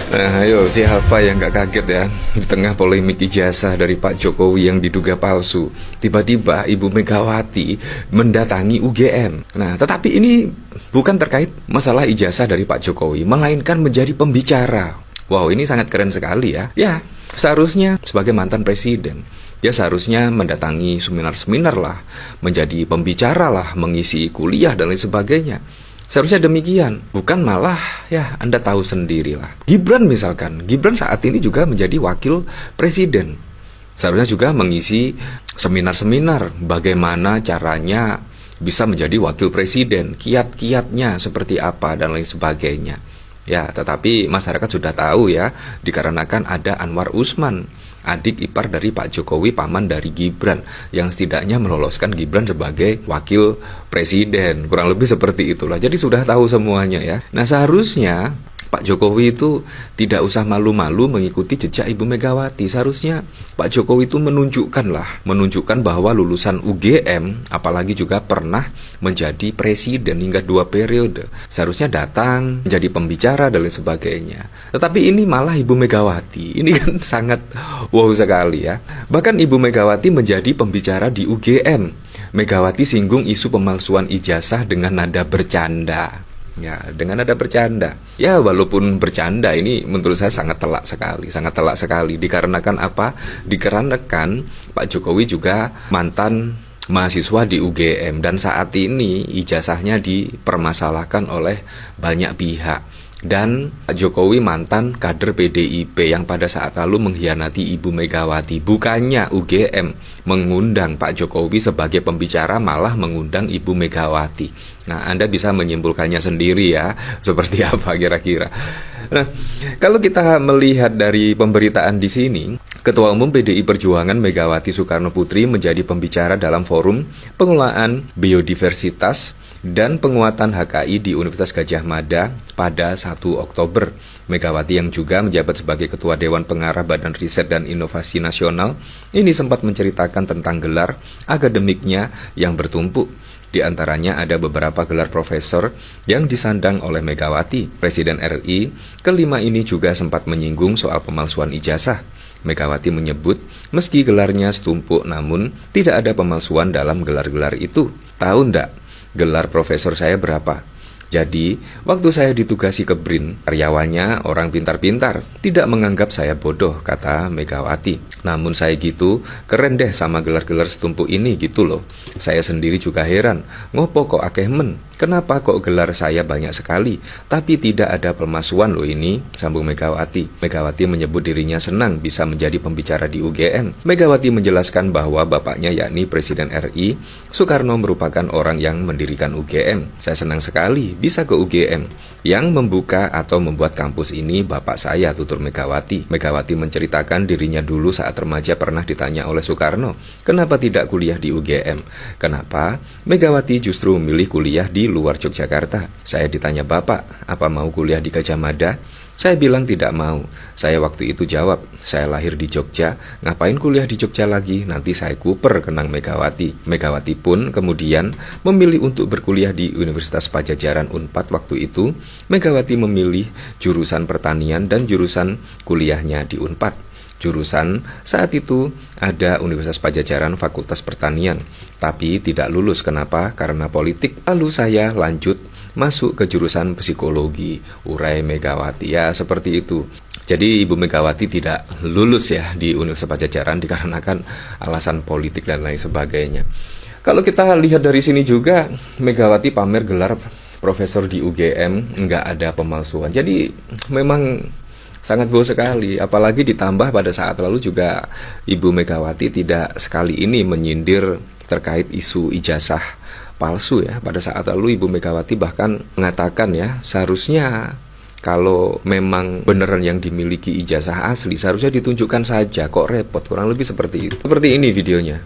Nah, ayo siapa yang gak kaget ya di tengah polemik ijazah dari Pak Jokowi yang diduga palsu. Tiba-tiba Ibu Megawati mendatangi UGM. Nah, tetapi ini bukan terkait masalah ijazah dari Pak Jokowi, melainkan menjadi pembicara. Wow, ini sangat keren sekali ya. Ya, seharusnya sebagai mantan presiden, dia seharusnya mendatangi seminar-seminar lah, menjadi pembicara lah, mengisi kuliah dan lain sebagainya. Seharusnya demikian, bukan malah ya Anda tahu sendirilah. Gibran misalkan, Gibran saat ini juga menjadi wakil presiden. Seharusnya juga mengisi seminar-seminar bagaimana caranya bisa menjadi wakil presiden, kiat-kiatnya seperti apa dan lain sebagainya. Ya, tetapi masyarakat sudah tahu ya, dikarenakan ada Anwar Usman, adik ipar dari Pak Jokowi, paman dari Gibran, yang setidaknya meloloskan Gibran sebagai wakil presiden. Kurang lebih seperti itulah. Jadi sudah tahu semuanya ya. Nah, seharusnya Pak Jokowi itu tidak usah malu-malu mengikuti jejak Ibu Megawati. Seharusnya Pak Jokowi itu menunjukkan bahwa lulusan UGM, apalagi juga pernah menjadi presiden hingga 2 periode. Seharusnya datang menjadi pembicara dan lain sebagainya. Tetapi ini malah Ibu Megawati. Ini kan sangat wow sekali ya. Bahkan Ibu Megawati menjadi pembicara di UGM. Megawati singgung isu pemalsuan ijazah dengan nada bercanda. Ya, dengan nada bercanda. Ya, walaupun bercanda ini menurut saya sangat telak sekali. Dikarenakan apa? Dikarenakan Pak Jokowi juga mantan mahasiswa di UGM dan saat ini ijazahnya dipermasalahkan oleh banyak pihak. Dan Pak Jokowi mantan kader PDIP yang pada saat lalu mengkhianati Ibu Megawati. Bukannya UGM mengundang Pak Jokowi sebagai pembicara, malah mengundang Ibu Megawati. Nah, Anda bisa menyimpulkannya sendiri ya, seperti apa kira-kira. Nah, kalau kita melihat dari pemberitaan di sini, Ketua Umum PDI Perjuangan Megawati Soekarno Putri menjadi pembicara dalam forum pengelolaan biodiversitas dan penguatan HKI di Universitas Gadjah Mada pada 1 Oktober. Megawati yang juga menjabat sebagai Ketua Dewan Pengarah Badan Riset dan Inovasi Nasional ini sempat menceritakan tentang gelar akademiknya yang bertumpuk. Di antaranya ada beberapa gelar profesor yang disandang oleh Megawati. Presiden RI kelima ini juga sempat menyinggung soal pemalsuan ijazah. Megawati menyebut meski gelarnya setumpuk namun tidak ada pemalsuan dalam gelar-gelar itu. Tahu ndak? Gelar profesor saya berapa? Jadi, waktu saya ditugasi ke BRIN, karyawannya orang pintar-pintar, tidak menganggap saya bodoh, kata Megawati. Namun saya gitu, keren deh sama gelar-gelar setumpuk ini gitu loh. Saya sendiri juga heran, ngopo kok akeh men? Kenapa kok gelar saya banyak sekali, tapi tidak ada pemalsuan loh ini, sambung Megawati. Megawati menyebut dirinya senang bisa menjadi pembicara di UGM. Megawati menjelaskan bahwa bapaknya yakni Presiden RI, Soekarno merupakan orang yang mendirikan UGM. Saya senang sekali bisa ke UGM. Yang membuka atau membuat kampus ini bapak saya, tutur Megawati. Megawati menceritakan dirinya dulu saat remaja pernah ditanya oleh Soekarno, kenapa tidak kuliah di UGM? Kenapa? Megawati justru memilih kuliah di luar Yogyakarta. Saya ditanya bapak, apa mau kuliah di Gadjah Mada? Saya bilang tidak mau. Saya waktu itu jawab, saya lahir di Jogja, ngapain kuliah di Jogja lagi? Nanti saya kuper, kenang Megawati. Megawati pun kemudian memilih untuk berkuliah di Universitas Padjadjaran Unpad waktu itu. Megawati memilih jurusan pertanian dan jurusan kuliahnya di Unpad. Jurusan saat itu ada Universitas Padjadjaran Fakultas Pertanian, tapi tidak lulus. Kenapa? Karena politik. Lalu saya lanjut masuk ke jurusan psikologi, urai Megawati. Ya, seperti itu. Jadi Ibu Megawati tidak lulus ya di Universitas Padjadjaran dikarenakan alasan politik dan lain sebagainya. Kalau kita lihat dari sini juga, Megawati pamer gelar profesor di UGM, nggak ada pemalsuan. Jadi memang sangat bau sekali, apalagi ditambah pada saat lalu juga Ibu Megawati tidak sekali ini menyindir terkait isu ijazah palsu ya. Pada saat lalu Ibu Megawati bahkan mengatakan ya, seharusnya kalau memang beneran yang dimiliki ijazah asli seharusnya ditunjukkan saja, kok repot, kurang lebih seperti itu. Seperti ini videonya.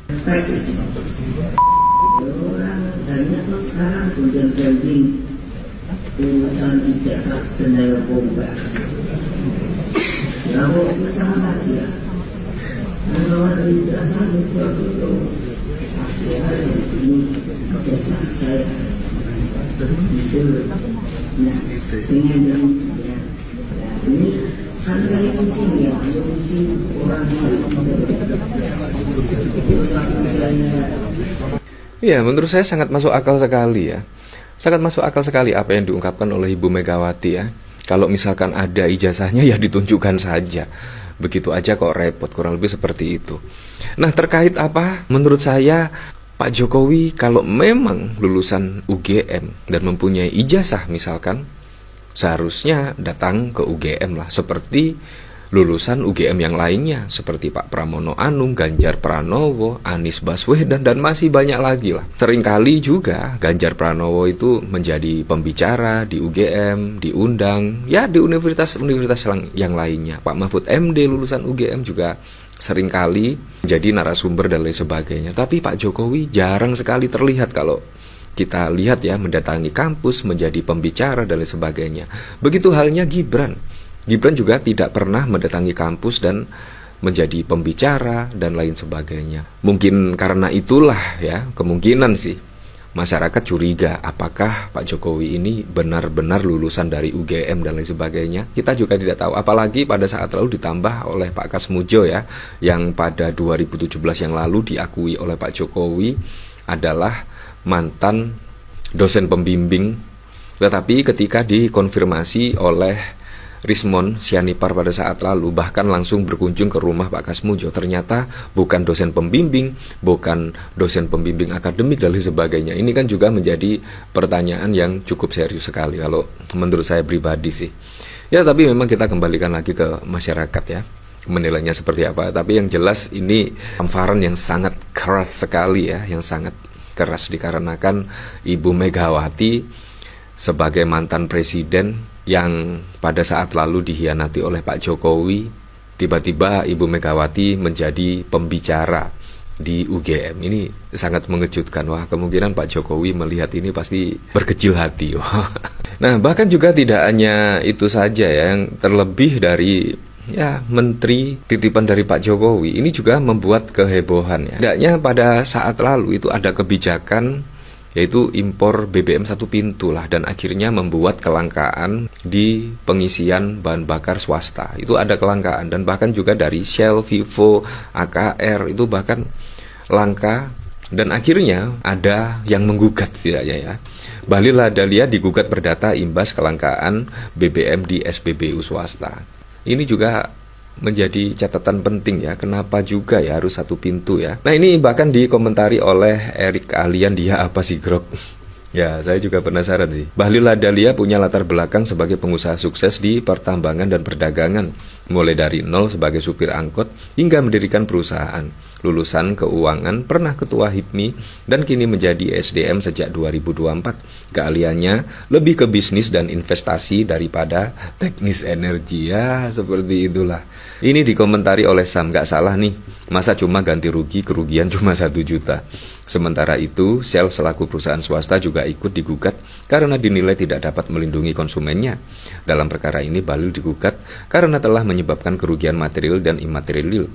Ya, menurut saya sangat masuk akal sekali ya. Sangat masuk akal sekali apa yang diungkapkan oleh Ibu Megawati ya. Kalau misalkan ada ijazahnya ya ditunjukkan saja. Begitu aja kok repot, kurang lebih seperti itu. Nah, terkait apa? Menurut saya Pak Jokowi kalau memang lulusan UGM dan mempunyai ijazah misalkan, seharusnya datang ke UGM lah, seperti lulusan UGM yang lainnya, seperti Pak Pramono Anung, Ganjar Pranowo, Anies Baswedan, dan masih banyak lagi lah. Seringkali juga Ganjar Pranowo itu menjadi pembicara di UGM, diundang, ya di universitas-universitas yang lainnya. Pak Mahfud MD lulusan UGM juga seringkali menjadi narasumber dan lain sebagainya. Tapi Pak Jokowi jarang sekali terlihat kalau kita lihat ya, mendatangi kampus, menjadi pembicara dan lain sebagainya. Begitu halnya Gibran. Gibran juga tidak pernah mendatangi kampus dan menjadi pembicara dan lain sebagainya. Mungkin karena itulah ya, kemungkinan sih masyarakat curiga apakah Pak Jokowi ini benar-benar lulusan dari UGM dan lain sebagainya. Kita juga tidak tahu, apalagi pada saat lalu ditambah oleh Pak Kasmujo ya, yang pada 2017 yang lalu diakui oleh Pak Jokowi adalah mantan dosen pembimbing. Tetapi ketika dikonfirmasi oleh Rismon Sianipar pada saat lalu, bahkan langsung berkunjung ke rumah Pak Kasmujo, ternyata bukan dosen pembimbing, bukan dosen pembimbing akademik dan lain sebagainya. Ini kan juga menjadi pertanyaan yang cukup serius sekali kalau menurut saya pribadi sih. Ya, tapi memang kita kembalikan lagi ke masyarakat ya, menilainya seperti apa. Tapi yang jelas ini hamparan yang sangat keras sekali ya, yang sangat keras dikarenakan Ibu Megawati sebagai mantan presiden yang pada saat lalu dikhianati oleh Pak Jokowi, tiba-tiba Ibu Megawati menjadi pembicara di UGM. Ini sangat mengejutkan. Wah, kemungkinan Pak Jokowi melihat ini pasti berkecil hati. Nah, bahkan juga tidak hanya itu saja ya, yang terlebih dari ya menteri titipan dari Pak Jokowi ini juga membuat kehebohan ya. Tidaknya pada saat lalu itu ada kebijakan yaitu impor BBM satu pintu lah, dan akhirnya membuat kelangkaan di pengisian bahan bakar swasta. Itu ada kelangkaan, dan bahkan juga dari Shell, Vivo, AKR itu bahkan langka, dan akhirnya ada yang menggugat setidaknya ya. Bahlil Lahadalia digugat perdata imbas kelangkaan BBM di SPBU swasta. Ini juga menjadi catatan penting ya, kenapa juga ya harus satu pintu ya. Nah, ini bahkan dikomentari oleh Erik Ahlian, dia apa sih Grok? Ya, saya juga penasaran sih. Bahlil Lahadalia punya latar belakang sebagai pengusaha sukses di pertambangan dan perdagangan, mulai dari nol sebagai supir angkot hingga mendirikan perusahaan. Lulusan keuangan, pernah ketua HIPMI, dan kini menjadi SDM sejak 2024. Keahliannya lebih ke bisnis dan investasi daripada teknis energi. Ya, seperti itulah. Ini dikomentari oleh Sam, gak salah nih. Masa cuma ganti rugi, kerugian cuma 1 juta. Sementara itu, Shell selaku perusahaan swasta juga ikut digugat karena dinilai tidak dapat melindungi konsumennya. Dalam perkara ini, Bahlil digugat karena telah menyebabkan kerugian material dan imaterial.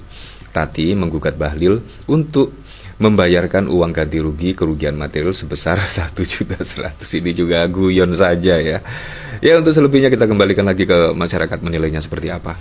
Tati menggugat Bahlil untuk membayarkan uang ganti rugi kerugian material sebesar 1.100.000. Ini juga guyon saja ya. Ya, untuk selebihnya kita kembalikan lagi ke masyarakat menilainya seperti apa.